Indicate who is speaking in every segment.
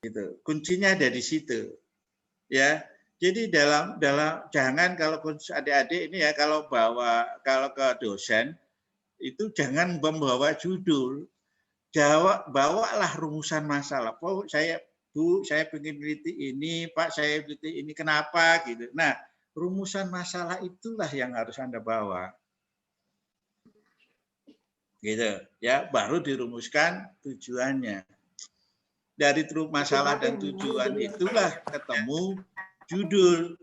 Speaker 1: Gitu. Kuncinya ada di situ. Ya. Jadi dalam jangan kalau adik-adik ini ya kalau ke dosen itu jangan membawa judul. Bawalah rumusan masalah. Bu, saya ingin meneliti ini, Pak, saya meneliti ini, kenapa gitu. Nah, rumusan masalah itulah yang harus Anda bawa. Gitu, ya, baru dirumuskan tujuannya. Dari masalah dan tujuan itulah ketemu judul.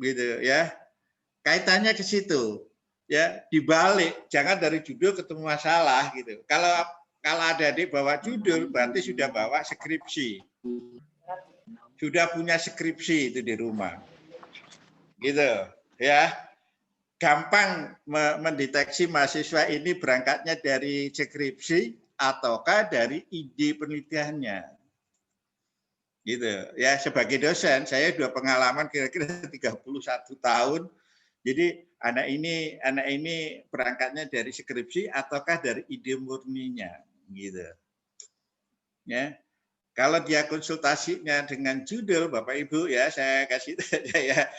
Speaker 1: Gitu ya. Kaitannya ke situ. Ya, dibalik, jangan dari judul ketemu masalah gitu. Kalau ada adik bawa judul berarti sudah bawa skripsi. Sudah punya skripsi itu di rumah. Gitu, ya. Gampang mendeteksi mahasiswa ini berangkatnya dari skripsi ataukah dari ide penelitiannya. Gitu ya, sebagai dosen saya sudah pengalaman kira-kira 31 tahun. Jadi anak ini berangkatnya dari skripsi ataukah dari ide murninya gitu. Ya. Kalau dia konsultasinya dengan judul Bapak Ibu ya, saya kasih saya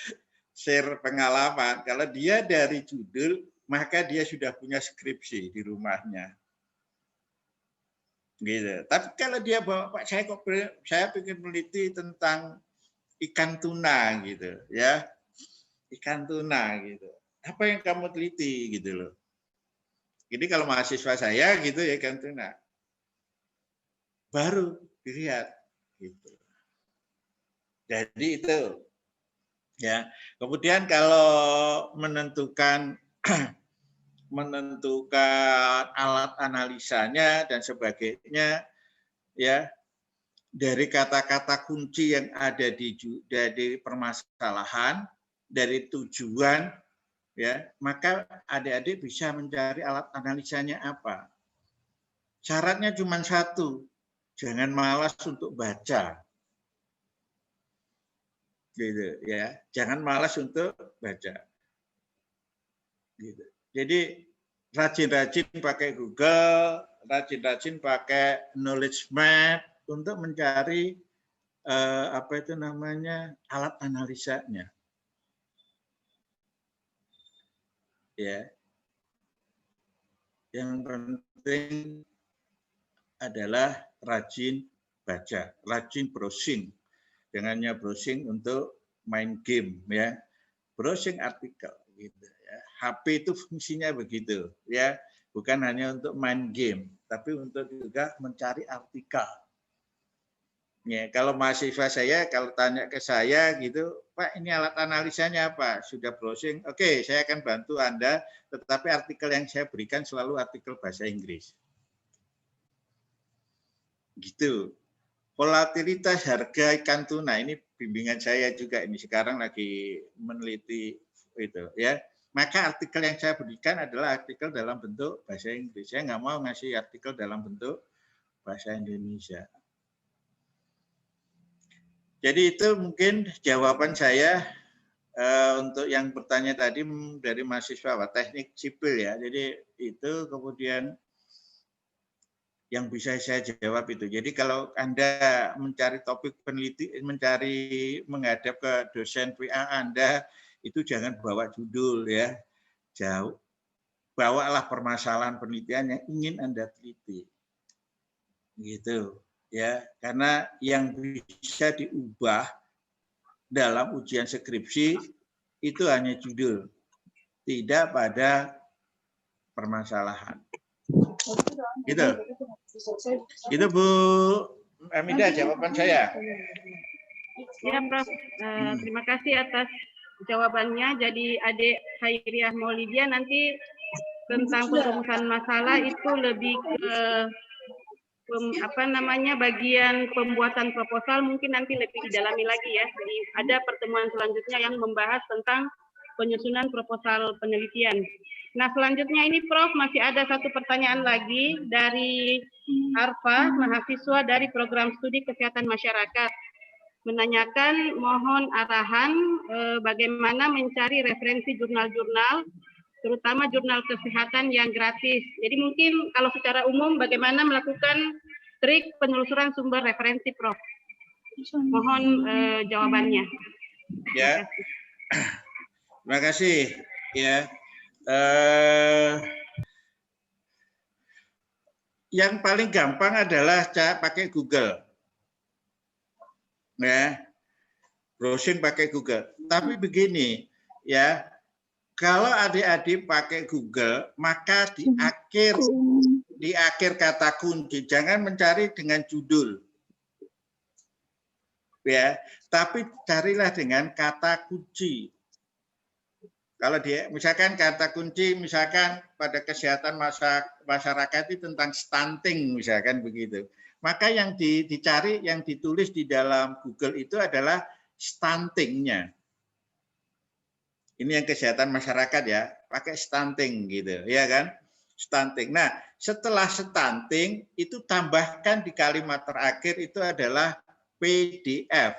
Speaker 1: share pengalaman. Kalau dia dari judul maka dia sudah punya skripsi di rumahnya. Gitu. Tapi kalau dia bawa Pak saya ingin meneliti tentang ikan tuna gitu ya. Ikan tuna gitu. Apa yang kamu teliti gitu loh. Jadi kalau mahasiswa saya gitu ya ikan tuna. Baru dilihat gitu. Jadi itu ya. Kemudian kalau menentukan alat analisanya dan sebagainya ya, dari kata-kata kunci yang ada dari permasalahan, dari tujuan ya, maka adik-adik bisa mencari alat analisanya apa. Syaratnya cuma satu, jangan malas untuk baca. Gitu ya, jangan malas untuk baca. Gitu. Jadi rajin-rajin pakai Google, rajin-rajin pakai knowledge map untuk mencari apa itu namanya alat analisanya. Ya. Yang penting adalah rajin baca, rajin browsing. Dengannya browsing untuk main game ya. Browsing artikel gitu ya. HP itu fungsinya begitu ya. Bukan hanya untuk main game, tapi untuk juga mencari artikel. Ya, kalau mahasiswa saya kalau tanya ke saya gitu, Pak ini alat analisanya apa? Sudah browsing? Oke, saya akan bantu Anda, tetapi artikel yang saya berikan selalu artikel bahasa Inggris. Gitu. Volatilitas harga ikan tuna ini bimbingan saya juga ini sekarang lagi meneliti itu ya. Maka artikel yang saya berikan adalah artikel dalam bentuk bahasa Inggris. Saya nggak mau ngasih artikel dalam bentuk bahasa Indonesia. Jadi itu mungkin jawaban saya untuk yang bertanya tadi dari mahasiswa teknik sipil ya. Jadi itu kemudian yang bisa saya jawab itu. Jadi kalau Anda mencari topik peneliti, menghadap ke dosen PA Anda, itu jangan bawa judul ya. Jauh. Bawalah permasalahan penelitian yang ingin Anda teliti. Gitu. Ya, karena yang bisa diubah dalam ujian skripsi itu hanya judul, tidak pada permasalahan. Gitu. Itu Bu Amida jawaban saya.
Speaker 2: Ya Prof, terima kasih atas jawabannya. Jadi adik Khairiah Maulidia nanti tentang perumusan masalah itu lebih ke bagian pembuatan proposal mungkin nanti lebih didalami lagi ya. Jadi ada pertemuan selanjutnya yang membahas tentang penyusunan proposal penelitian. Nah selanjutnya ini Prof masih ada satu pertanyaan lagi dari Arfa, mahasiswa dari program studi kesehatan masyarakat, menanyakan mohon arahan bagaimana mencari referensi jurnal-jurnal, terutama jurnal kesehatan yang gratis. Jadi mungkin kalau secara umum bagaimana melakukan trik penelusuran sumber referensi, Prof. Mohon jawabannya.
Speaker 1: Ya, terima kasih. Ya, yang paling gampang adalah pakai Google. Ya, browsing pakai Google. Tapi begini, ya, kalau adik-adik pakai Google, maka di akhir kata kunci jangan mencari dengan judul. Ya, tapi carilah dengan kata kunci. Kalau dia misalkan kata kunci misalkan pada kesehatan masyarakat itu tentang stunting misalkan begitu. Maka yang dicari, yang ditulis di dalam Google itu adalah stuntingnya. Ini yang kesehatan masyarakat ya, pakai stunting gitu, ya kan? Stunting. Nah, setelah stunting itu tambahkan di kalimat terakhir itu adalah PDF.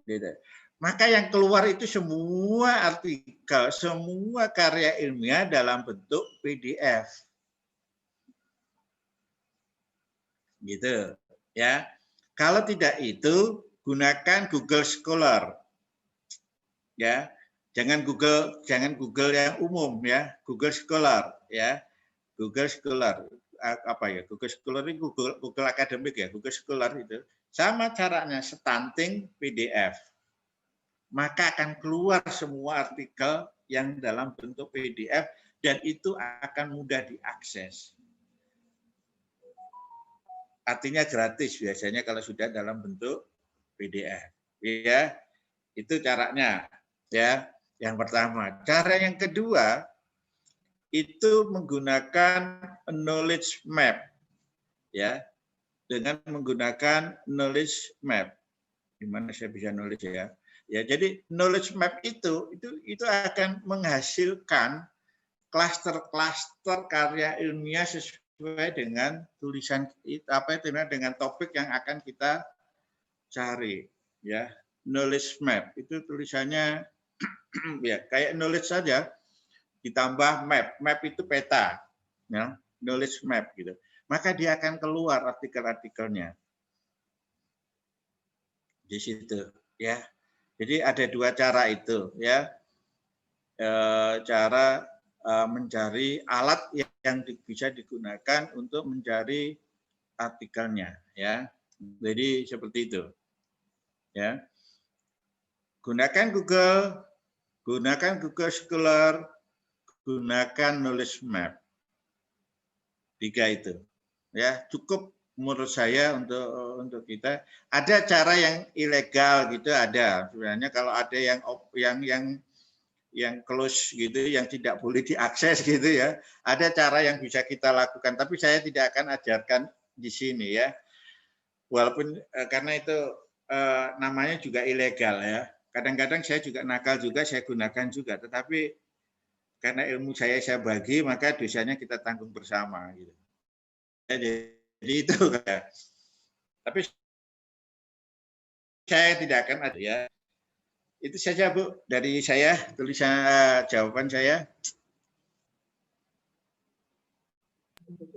Speaker 1: Gitu. Maka yang keluar itu semua artikel, semua karya ilmiah dalam bentuk PDF. Gitu, ya. Kalau tidak itu gunakan Google Scholar. Ya. Jangan Google yang umum ya, Google Scholar ya. Google Scholar apa ya? Google Scholar ini Google akademik ya, Google Scholar itu. Sama caranya stunting PDF. Maka akan keluar semua artikel yang dalam bentuk PDF dan itu akan mudah diakses. Artinya gratis biasanya kalau sudah dalam bentuk PDF. Ya, itu caranya. Ya, yang pertama. Cara yang kedua itu menggunakan knowledge map. Ya, dengan menggunakan knowledge map. Di mana saya bisa nulis ya? Ya, jadi knowledge map itu akan menghasilkan klaster-klaster karya ilmiah sesuai dengan tulisan dengan topik yang akan kita cari ya. Knowledge map itu tulisannya ya kayak knowledge saja ditambah map. Map itu peta ya, knowledge map gitu. Maka dia akan keluar artikel-artikelnya di situ ya. Jadi ada dua cara itu ya. Cara mencari alat yang bisa digunakan untuk mencari artikelnya ya. Jadi seperti itu. Ya. Gunakan Google Scholar, gunakan knowledge map. 3 itu. Ya, cukup menurut saya untuk kita. Ada cara yang ilegal gitu ada. Sebenarnya kalau ada yang close gitu, yang tidak boleh diakses gitu ya. Ada cara yang bisa kita lakukan, tapi saya tidak akan ajarkan di sini ya. Walaupun karena itu namanya juga ilegal ya. Kadang-kadang saya juga nakal juga, saya gunakan juga. Tetapi karena ilmu saya bagi, maka dosanya kita tanggung bersama gitu. Jadi itu ya. Tapi saya tidak akan ada ya. Itu saja Bu dari saya, tulisan jawaban saya.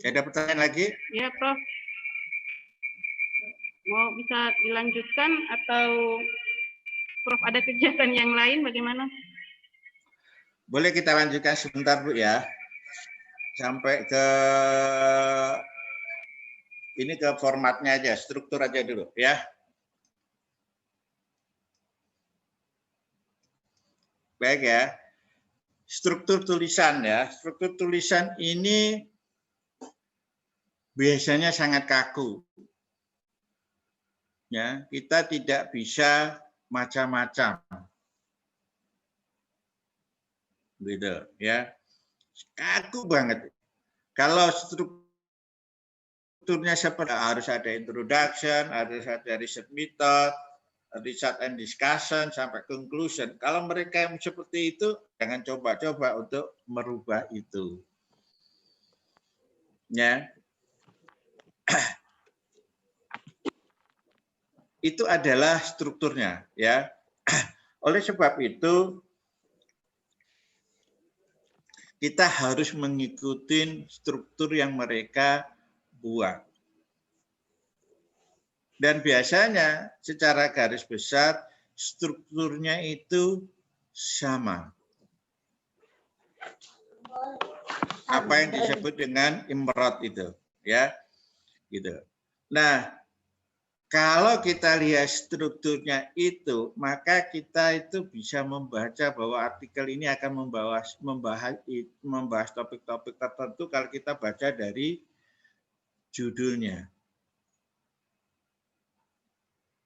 Speaker 1: Ada pertanyaan lagi?
Speaker 2: Ya, Prof. Mau bisa dilanjutkan atau Prof ada kegiatan yang lain bagaimana?
Speaker 1: Boleh kita lanjutkan sebentar Bu ya. Sampai ke ini ke formatnya aja, struktur aja dulu ya. Baik ya. Struktur tulisan ya. Struktur tulisan ini biasanya sangat kaku. Ya, kita tidak bisa macam-macam. Gitu ya. Kaku banget. Kalau strukturnya seperti harus ada introduction, harus ada research method, research and discussion sampai conclusion. Kalau mereka yang seperti itu, jangan coba-coba untuk merubah itu. Ya. Itu adalah strukturnya, ya. Oleh sebab itu kita harus mengikuti struktur yang mereka buang. Dan biasanya secara garis besar strukturnya itu sama. Apa yang disebut dengan imrod itu, ya, gitu. Nah, kalau kita lihat strukturnya itu, maka kita itu bisa membaca bahwa artikel ini akan membahas topik-topik tertentu kalau kita baca dari judulnya.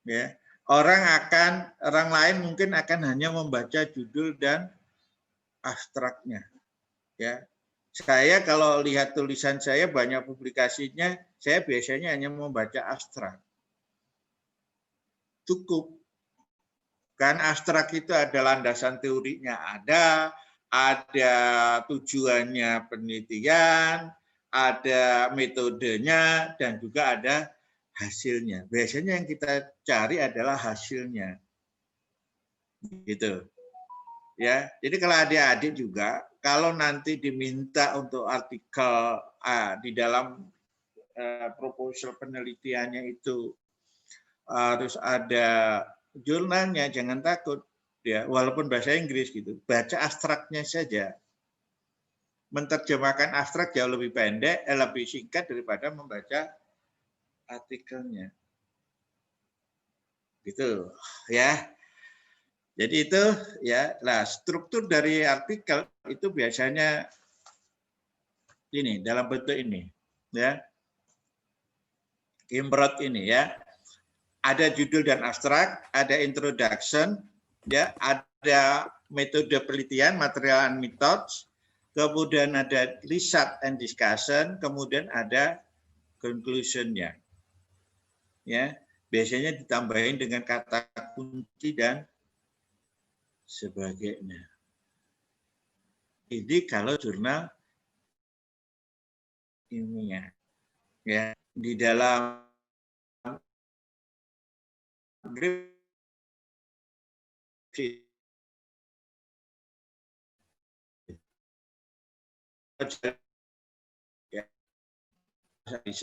Speaker 1: Ya, orang lain mungkin akan hanya membaca judul dan abstraknya. Ya, saya kalau lihat tulisan saya banyak publikasinya, saya biasanya hanya membaca abstrak. Cukup. Kan abstrak itu ada landasan teorinya ada tujuannya penelitian, ada metodenya, dan juga ada hasilnya. Biasanya yang kita cari adalah hasilnya. Gitu. Ya, jadi kalau adik-adik juga kalau nanti diminta untuk artikel di dalam proposal penelitiannya itu harus ada jurnalnya, jangan takut ya, walaupun bahasa Inggris gitu. Baca abstraknya saja. Menerjemahkan abstrak jauh lebih pendek, lebih singkat daripada membaca artikelnya. Gitu ya. Jadi itu ya, lah struktur dari artikel itu biasanya ini dalam bentuk ini ya. Imrod ini ya. Ada judul dan abstrak, ada introduction, ya, ada metode penelitian, material and methods, kemudian ada research and discussion, kemudian ada conclusion-nya. Ya, biasanya ditambahin dengan kata kunci dan sebagainya. Ini kalau jurnal ilmiah, ya, di dalam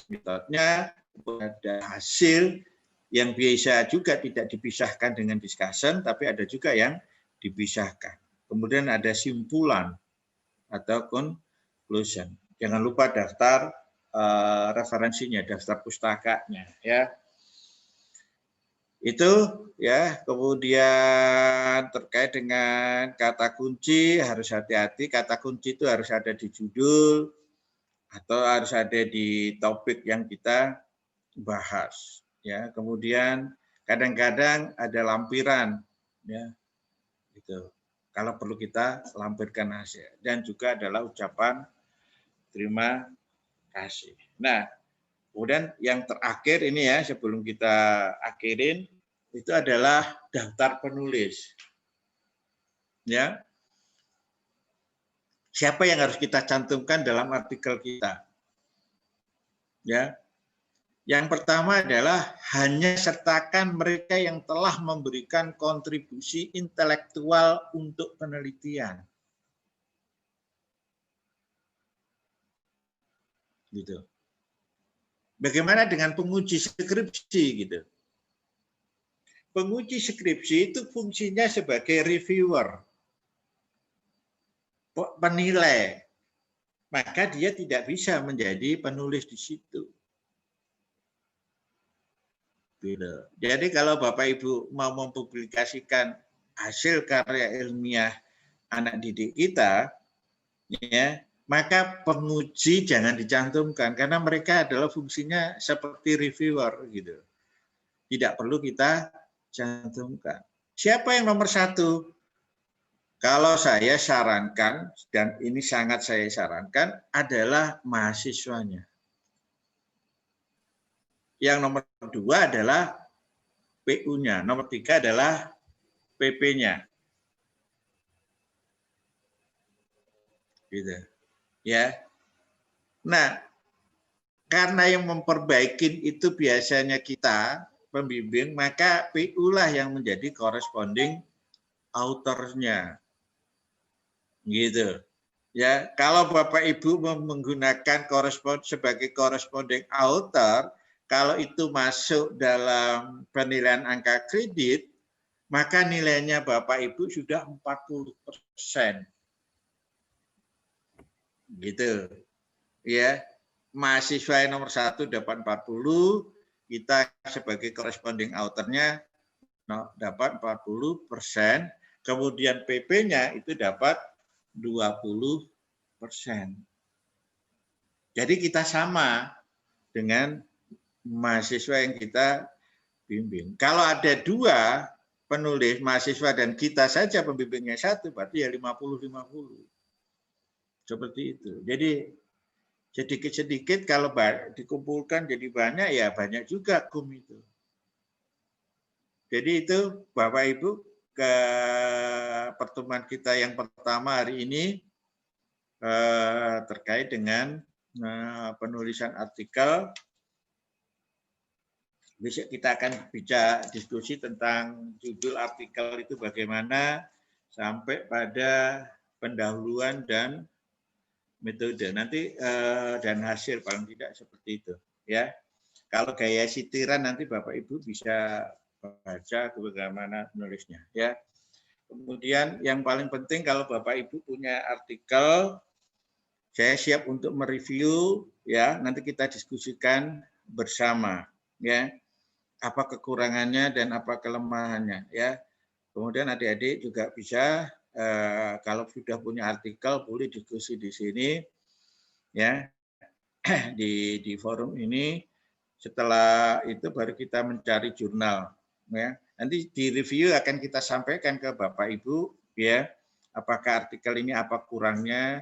Speaker 1: metodenya, ada hasil yang biasa juga tidak dipisahkan dengan discussion, tapi ada juga yang dipisahkan. Kemudian ada simpulan atau conclusion. Jangan lupa daftar referensinya, daftar pustakanya, ya. Itu ya. Kemudian terkait dengan kata kunci harus hati-hati. Kata kunci itu harus ada di judul atau harus ada di topik yang kita bahas. Ya, kemudian kadang-kadang ada lampiran, ya, gitu. Kalau perlu kita lampirkan hasil, dan juga adalah ucapan terima kasih. Nah, kemudian yang terakhir ini ya, sebelum kita akhirin, itu adalah daftar penulis. Ya, siapa yang harus kita cantumkan dalam artikel kita? Ya, yang pertama adalah hanya sertakan mereka yang telah memberikan kontribusi intelektual untuk penelitian. Gitu. Bagaimana dengan penguji skripsi gitu? Penguji skripsi itu fungsinya sebagai reviewer, penilai. Maka dia tidak bisa menjadi penulis di situ. Gitu. Jadi kalau Bapak Ibu mau mempublikasikan hasil karya ilmiah anak didik kita, ya, maka penguji jangan dicantumkan karena mereka adalah fungsinya seperti reviewer gitu. Tidak perlu kita cantumkan. Siapa yang nomor satu? Kalau saya sarankan, dan ini sangat saya sarankan, adalah mahasiswanya. Yang nomor dua adalah PU-nya, nomor tiga adalah PP-nya. Gitu. Ya. Nah, karena yang memperbaiki itu biasanya kita, pembimbing, maka PU lah yang menjadi corresponding author-nya. Gitu. Ya, kalau Bapak Ibu menggunakan sebagai corresponding author, kalau itu masuk dalam penilaian angka kredit, maka nilainya Bapak Ibu sudah 40%. Gitu. Ya. Mahasiswa yang nomor 1 dapat 40, kita sebagai corresponding author-nya dapat 40%, kemudian PP-nya itu dapat 20%. Jadi kita sama dengan mahasiswa yang kita bimbing. Kalau ada 2 penulis, mahasiswa dan kita saja pembimbingnya 1, berarti ya 50-50. Seperti itu. Jadi sedikit-sedikit kalau dikumpulkan jadi banyak, ya banyak juga kum itu. Jadi itu Bapak Ibu, ke pertemuan kita yang pertama hari ini terkait dengan penulisan artikel. Besok kita akan bicara diskusi tentang judul artikel itu bagaimana sampai pada pendahuluan dan metode nanti dan hasil paling tidak seperti itu ya. Kalau gaya sitiran nanti Bapak Ibu bisa baca bagaimana menulisnya ya. Kemudian yang paling penting kalau Bapak Ibu punya artikel, saya siap untuk mereview ya, nanti kita diskusikan bersama ya. Apa kekurangannya dan apa kelemahannya ya. Kemudian adik-adik juga bisa kalau sudah punya artikel boleh diskusi di sini ya, di forum ini. Setelah itu baru kita mencari jurnal ya. Nanti di review akan kita sampaikan ke Bapak Ibu ya, apakah artikel ini apa kurangnya,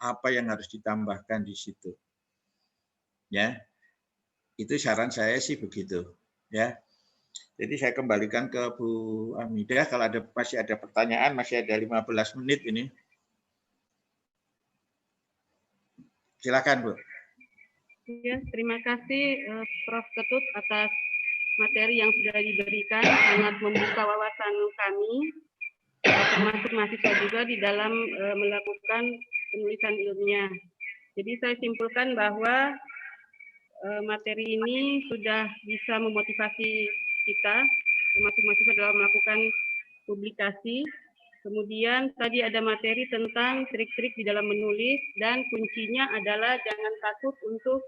Speaker 1: apa yang harus ditambahkan di situ ya. Itu saran saya sih begitu ya. Jadi saya kembalikan ke Bu Amidah, kalau masih ada pertanyaan, masih ada 15 menit ini. Silakan Bu.
Speaker 2: Ya, terima kasih Prof. Ketut atas materi yang sudah diberikan, sangat membuka wawasan kami, termasuk mahasiswa juga di dalam melakukan penulisan ilmiah. Jadi saya simpulkan bahwa materi ini sudah bisa memotivasi kita, termasuk mahasiswa dalam melakukan publikasi. Kemudian tadi ada materi tentang trik-trik di dalam menulis, dan kuncinya adalah jangan takut untuk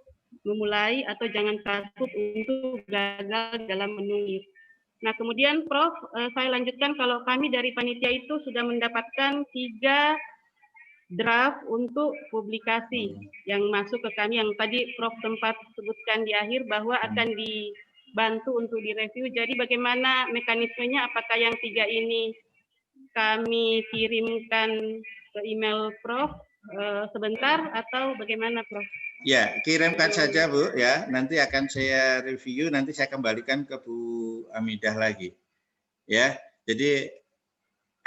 Speaker 2: memulai atau jangan takut untuk gagal dalam menulis. Nah, kemudian Prof, saya lanjutkan, kalau kami dari panitia itu sudah mendapatkan 3 draft untuk publikasi yang masuk ke kami, yang tadi Prof sempat sebutkan di akhir bahwa akan dibantu untuk direview. Jadi bagaimana mekanismenya? Apakah yang 3 ini kami kirimkan ke email Prof sebentar atau bagaimana Prof?
Speaker 1: Ya, kirimkan saja Bu ya. Nanti akan saya review, nanti saya kembalikan ke Bu Amidah lagi. Ya. Jadi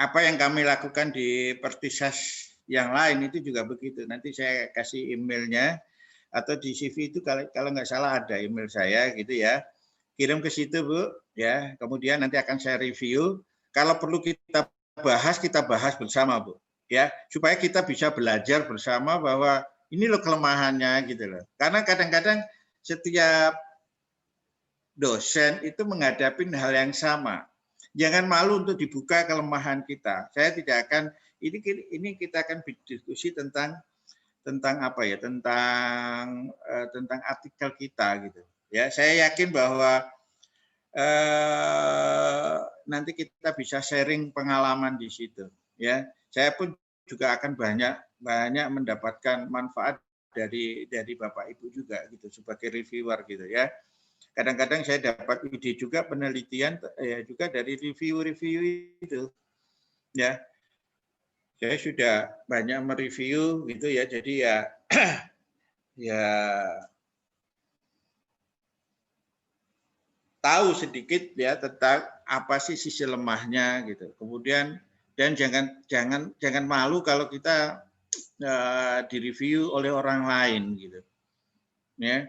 Speaker 1: apa yang kami lakukan di Pertisas yang lain itu juga begitu. Nanti saya kasih emailnya, atau di CV itu kalau nggak salah ada email saya gitu ya. Kirim ke situ Bu ya. Kemudian nanti akan saya review. Kalau perlu kita bahas bersama Bu ya, supaya kita bisa belajar bersama bahwa ini loh kelemahannya gitu loh. Karena kadang-kadang setiap dosen itu menghadapi hal yang sama. Jangan malu untuk dibuka kelemahan kita. Saya tidak akan, ini kita akan berdiskusi tentang apa ya, tentang artikel kita gitu. Ya, saya yakin bahwa nanti kita bisa sharing pengalaman di situ. Ya, saya pun juga akan banyak mendapatkan manfaat dari Bapak Ibu juga gitu sebagai reviewer gitu ya. Kadang-kadang saya dapat ide juga penelitian ya juga dari review itu ya. Saya sudah banyak mereview gitu ya, jadi ya ya tahu sedikit ya tentang apa sih sisi lemahnya gitu. Kemudian dan jangan malu kalau kita direview oleh orang lain gitu. Ya.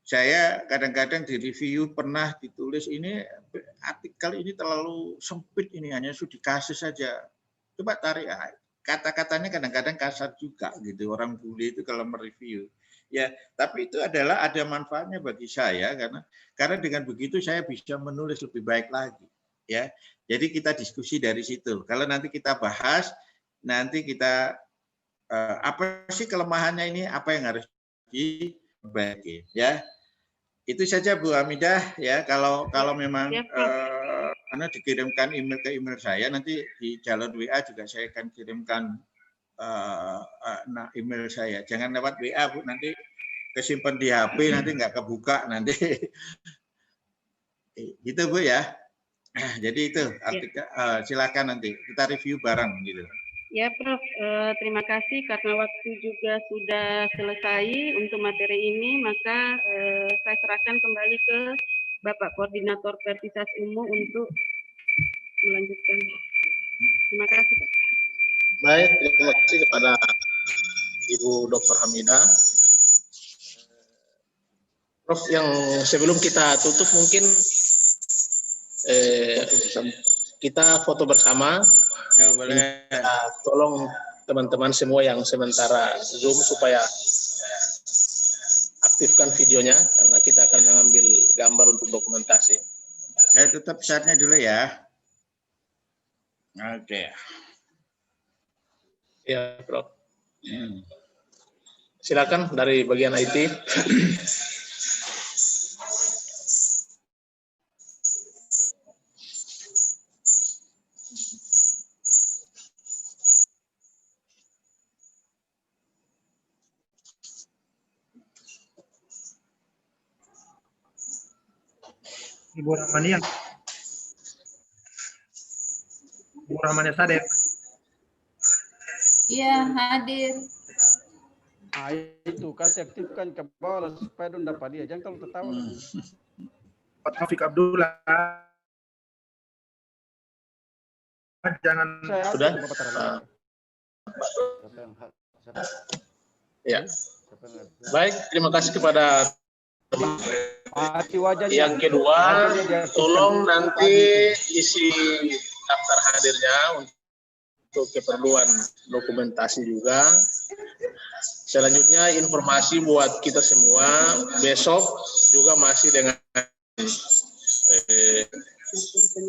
Speaker 1: Saya kadang-kadang direview pernah ditulis ini artikel ini terlalu sempit, ini hanya studi kasus saja. Coba tarik kata-katanya kadang-kadang kasar juga gitu. Orang bule itu kalau mereview. Ya, tapi itu adalah ada manfaatnya bagi saya karena dengan begitu saya bisa menulis lebih baik lagi. Ya, jadi kita diskusi dari situ. Kalau nanti kita bahas, nanti kita apa sih kelemahannya ini, apa yang harus diperbaiki. Ya, itu saja Bu Hamidah. Ya, kalau memang Anda dikirimkan email ke email saya, nanti di jalur WA juga saya akan kirimkan email saya. Jangan lewat WA Bu, nanti kesimpan di HP, nanti nggak kebuka nanti. Gitu Bu ya. Jadi itu artikel, silakan nanti kita review bareng gitu.
Speaker 2: Ya Prof, terima kasih karena waktu juga sudah selesai untuk materi ini, maka saya serahkan kembali ke Bapak Koordinator Pertisas Unmu untuk melanjutkan. Terima kasih Pak.
Speaker 3: Baik, terima kasih kepada Ibu Dr. Hamidah. Prof, yang sebelum kita tutup mungkin kita foto bersama.
Speaker 1: Ya, boleh.
Speaker 3: Tolong teman-teman semua yang sementara Zoom supaya aktifkan videonya karena kita akan mengambil gambar untuk dokumentasi.
Speaker 1: Saya tutup share-nya dulu ya. Oke.
Speaker 3: Ya, Prof. Silakan dari bagian IT.
Speaker 4: Ibu Rahmania. Ibu Rahmania Sadek.
Speaker 5: Iya, hadir.
Speaker 6: Ah, itu kasih aktifkan ke bawah supaya dong dapat dia. Jangan kalau tertawa.
Speaker 4: Pak Taufik Abdullah. Jangan.
Speaker 3: Sudah. Ya. Baik, terima kasih kepada yang kedua, tolong nanti isi daftar hadirnya untuk keperluan dokumentasi juga. Selanjutnya informasi buat kita semua, besok juga masih dengan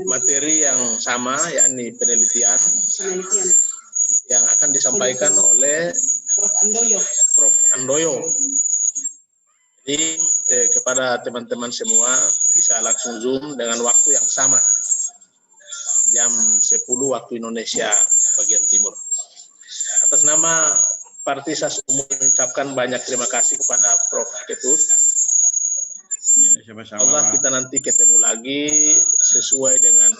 Speaker 3: materi yang sama, yakni penelitian yang akan disampaikan oleh Prof. Andoyo. Jadi kepada teman-teman semua bisa langsung Zoom dengan waktu yang sama, jam 10 waktu Indonesia bagian timur. Atas nama Pertisas mengucapkan banyak terima kasih kepada Prof. Ketut.
Speaker 1: Ya, sama-sama.
Speaker 3: Allah kita nanti ketemu lagi sesuai dengan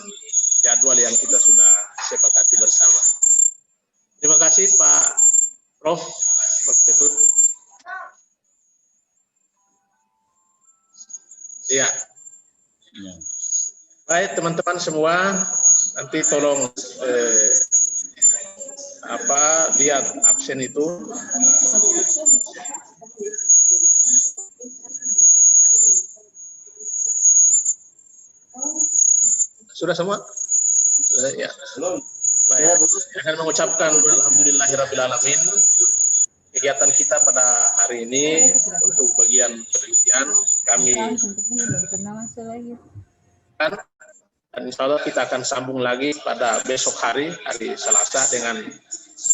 Speaker 3: jadwal yang kita sudah sepakati bersama. Terima kasih Pak Prof. Ketut. Ya. Baik teman-teman semua, nanti tolong lihat absen itu. Sudah semua? Ya. Baik. Akan mengucapkan alhamdulillahirabbil-alamin. Kegiatan kita pada hari ini untuk bagian penelitian kami dan insya Allah kita akan sambung lagi pada besok hari Selasa dengan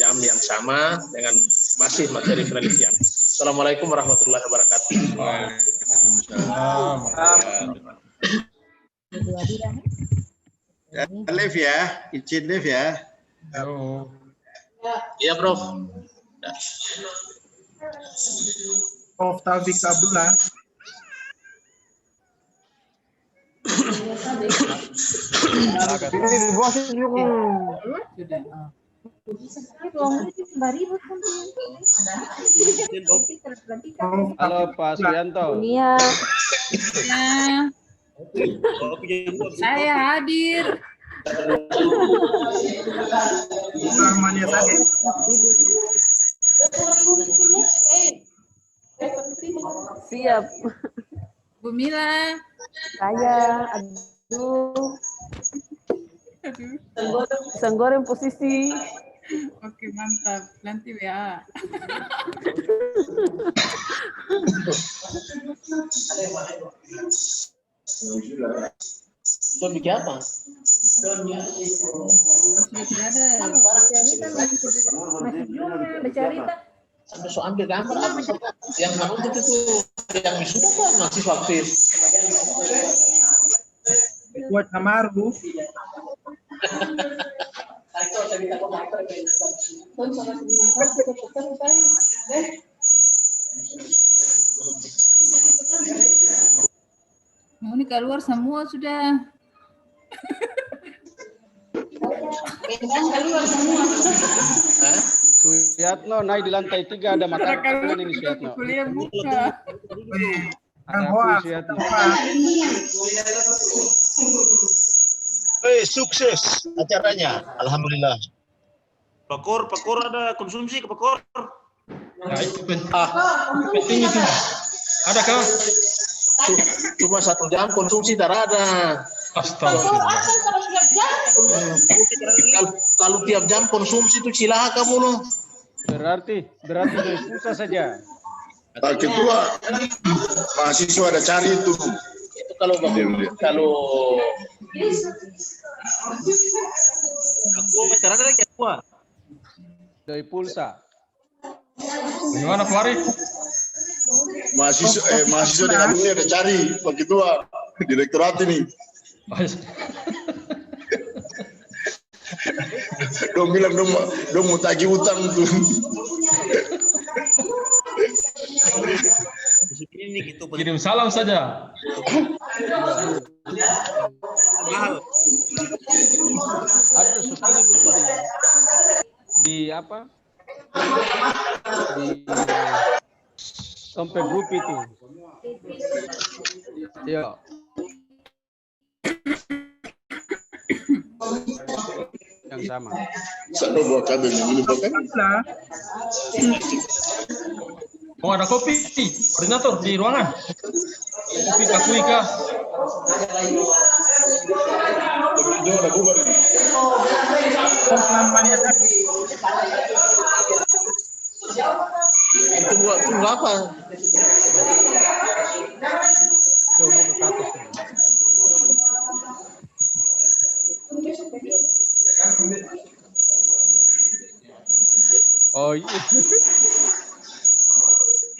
Speaker 3: jam yang sama dengan masih materi penelitian. Assalamualaikum warahmatullahi wabarakatuh.
Speaker 1: Live ya, izin live ya.
Speaker 3: Iya Prof.
Speaker 4: Prof. Taufik Abdullah.
Speaker 6: Halo Pak Suyanto.
Speaker 5: Iya. Saya hadir.
Speaker 4: Rahmania Sadek.
Speaker 5: Siap. Bu Mila. Saya. Aduh. Pisang goreng posisi. Oke, mantap. Nanti WA.
Speaker 3: Mau bikin apa?
Speaker 5: Sudah ada. Masih Juna, bercerita.
Speaker 3: Sampai so ambil gambar apa? Yang menuntut itu yang wisuda kan mahasiswa aktif.
Speaker 4: Buat Namaru.
Speaker 5: Mau ini keluar semua sudah.
Speaker 6: Suyatno naik di lantai 3 ada makanan ini Suyatno.
Speaker 5: Kuliah buka.
Speaker 6: Ada
Speaker 4: Hoax.
Speaker 6: apa Suyatno?
Speaker 7: Sukses acaranya, alhamdulillah.
Speaker 8: Pakor ada konsumsi ke pakor.
Speaker 7: Nah, itu penting itu. Adakah?
Speaker 3: Cuma 1 jam konsumsi tak ada.
Speaker 7: Astagfirullah.
Speaker 3: Kalau tiap jam konsumsi itu cilaka mulu.
Speaker 6: Berarti dari pulsa saja.
Speaker 9: Pak Ketua, mahasiswa ada cari itu.
Speaker 3: Itu kalau
Speaker 8: Aku masyarakat lagi ketua.
Speaker 6: Dari pulsa.
Speaker 7: Gimana Pak Ari?
Speaker 9: Mahasiswa dan alumni ada cari, Pak Ketua, direktorat ini. Dong bilang dong mau tagih utang tuh.
Speaker 8: Ini gitu.
Speaker 7: Kirim salam saja.
Speaker 8: Mahal.
Speaker 6: Ada subsidi di apa? Di sampai grup itu. Ya. Yang sama.
Speaker 9: Saya bawa kabel ini bukan?
Speaker 7: Mau ada kopi, koordinator di ruangan. Kopi kakui kah?
Speaker 9: Jauh ada bubar.
Speaker 3: tunggu apa?
Speaker 6: Coba ke atas. Oh iya.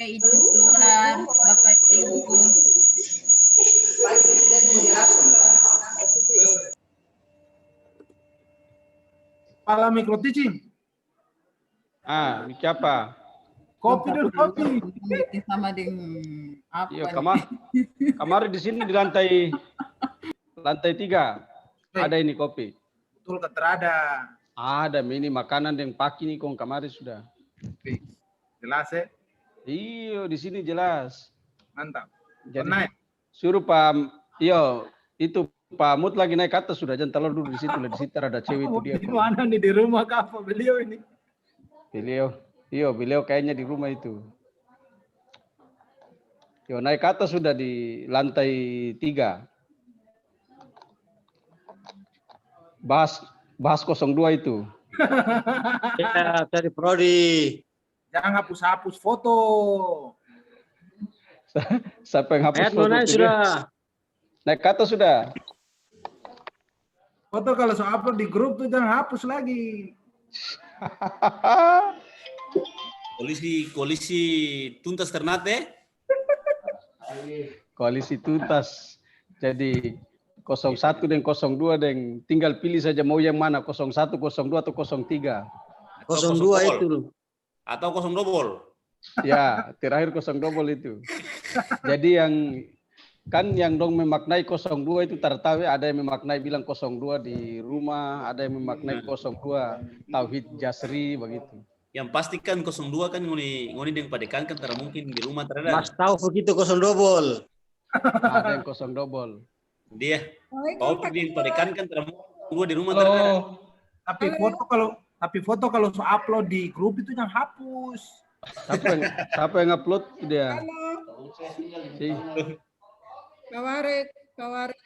Speaker 5: Itu keluar, Bapak Ibu.
Speaker 4: Kepala mikroticing.
Speaker 6: Miki apa?
Speaker 4: Kopi dulu, kopi.
Speaker 5: Sama dengan apa?
Speaker 6: Iya, kamar di sini di lantai 3. Ada ini kopi.
Speaker 4: Betul keterada.
Speaker 6: Ada ini makanan yang pagi nih kong kamari sudah.
Speaker 4: Jelas ya?
Speaker 6: Iya, di sini jelas.
Speaker 4: Mantap.
Speaker 6: Jadi
Speaker 4: Naik.
Speaker 6: suruh itu Pak Mut lagi naik ke atas sudah, jangan telur dulu di situ. Di situ ada cewek itu dia.
Speaker 4: Di mana nih, di rumah kah apa beliau ini?
Speaker 6: Beliau kayaknya di rumah itu. Yo, naik ke atas sudah di lantai 3. Bahas 02 itu.
Speaker 8: Ya, dari Prodi.
Speaker 4: Jangan hapus-hapus foto.
Speaker 6: Siapa yang hapus
Speaker 8: Ayat
Speaker 6: foto?
Speaker 8: mana sudah?
Speaker 6: Naik ke atas sudah.
Speaker 4: Foto kalau so upload di grup tuh jangan hapus lagi.
Speaker 8: Koalisi tuntas Ternate.
Speaker 6: Koalisi tuntas. Jadi 01 dan 02 dan tinggal pilih saja mau yang mana, 01, 02 atau 03.
Speaker 8: 02 itu. Atau 0 double.
Speaker 6: Ya, terakhir 0 double itu. Jadi yang dong memaknai 02 itu tertawa, ada yang memaknai bilang 02 di rumah, ada yang memaknai 02 Tauhid Jasri begitu.
Speaker 8: Yang pastikan 02 kan ngoni yang padekan kan tidak mungkin di rumah terada.
Speaker 10: Mas tahu begitu 0 double.
Speaker 6: Ada yang 0 double.
Speaker 8: Dia Taufik yang padekan kan tidak mungkin dua di rumah terada.
Speaker 4: Tapi foto kalau so upload di grup itu jangan hapus.
Speaker 6: Siapa yang upload dia? Si.
Speaker 11: Kawarik 4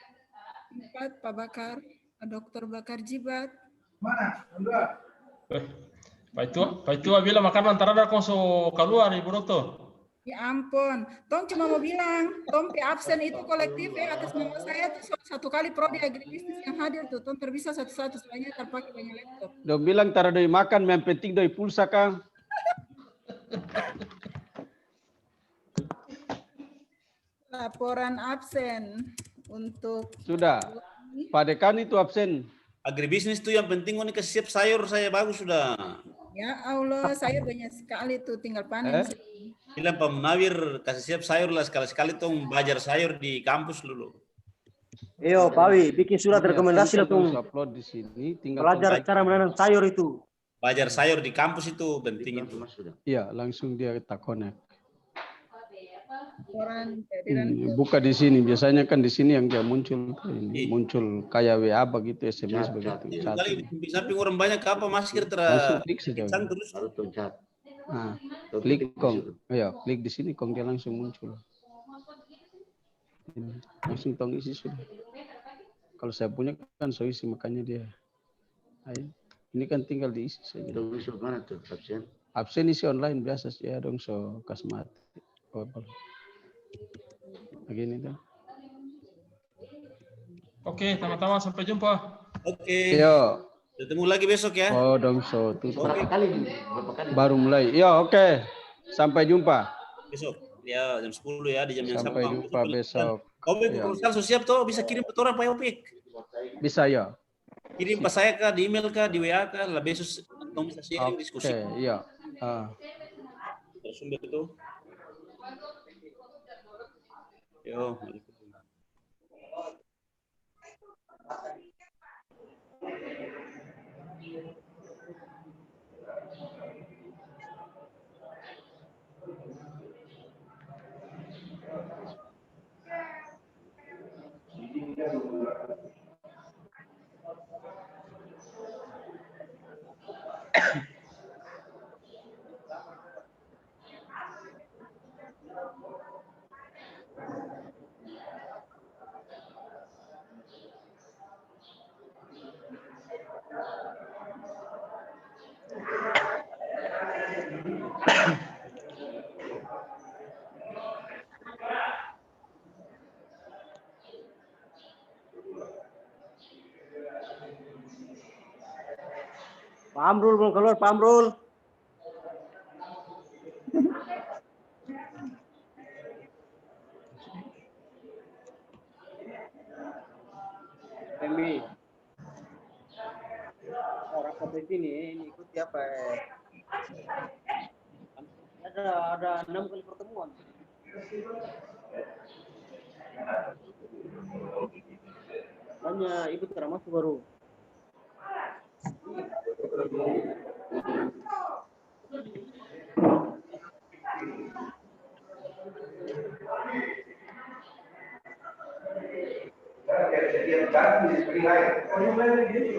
Speaker 11: Pak Bakar, Dr. Bakar Jibat.
Speaker 4: Mana?
Speaker 7: Pak itu bilang makanan terada konso keluar Ibu Dokter.
Speaker 11: Ya ampun, Tom cuma mau bilang, Tom absen itu kolektif ya atas nama saya tuh satu kali prodi agribisnis yang hadir tuh, Tom terbisa satu-satu sebenarnya terpakai banyak laptop.
Speaker 6: Dong bilang tara doi makan, yang penting doi pulsa Kang.
Speaker 11: Laporan absen untuk
Speaker 6: Sudah. Pak Dekan itu absen.
Speaker 8: Agribisnis tuh yang penting ini kasih siap sayur saya bagus sudah.
Speaker 11: ya Allah, sayur banyak sekali tuh tinggal panen.
Speaker 8: Bilang Pak Munawir kasih siap sayur lah sekali-sekali tuh belajar sayur di kampus dulu.
Speaker 10: Iyo, Pak Wi, bikin surat rekomendasi lah tuh.
Speaker 6: Upload di sini, tinggal
Speaker 10: Belajar cara menanam sayur itu.
Speaker 8: Belajar sayur di kampus itu penting itu.
Speaker 6: Iya, langsung dia tak connect.
Speaker 11: Laporan
Speaker 6: Buka di sini, biasanya kan di sini yang dia muncul ini, muncul kayak WA begitu, SMS begitu.
Speaker 8: Kali samping orang banyak apa masker
Speaker 6: langsung klik saja.
Speaker 8: terus.
Speaker 6: Nah, klik kong, ayo klik di sini kong dia langsung muncul. Langsung tong isi sudah. Kalau saya punya kan so isi makanya dia. Ayo, ini kan tinggal diisi saja.
Speaker 9: Mana tuh absen?
Speaker 6: Absen isi online biasa sih ya dong so kasmat. Begini tuh.
Speaker 7: Oke, teman-teman sampai jumpa.
Speaker 8: Oke.
Speaker 6: Yo.
Speaker 8: Ketemu lagi besok ya.
Speaker 6: Oh dong so tuh.
Speaker 9: Berapa kali?
Speaker 6: Baru mulai. Ya oke. Sampai jumpa.
Speaker 8: Besok. Ya jam 10 ya di jam yang sama.
Speaker 6: Sampai jumpa besok.
Speaker 8: Opik proposal siap tuh bisa kirim ke orang Pak Opik.
Speaker 6: Bisa ya.
Speaker 8: Kirim pas saya kah di email kah di WA kah lah besok atau bisa sharing diskusi.
Speaker 6: Oke, iya.
Speaker 8: Tersumber itu. Yo.
Speaker 10: Pak Amrul belum keluar, Pak Amrul.
Speaker 12: Emi, orang COVID ini ikuti apa? Ada 6 kali pertemuan. Hanya ibu termasuk baru.
Speaker 13: Jadi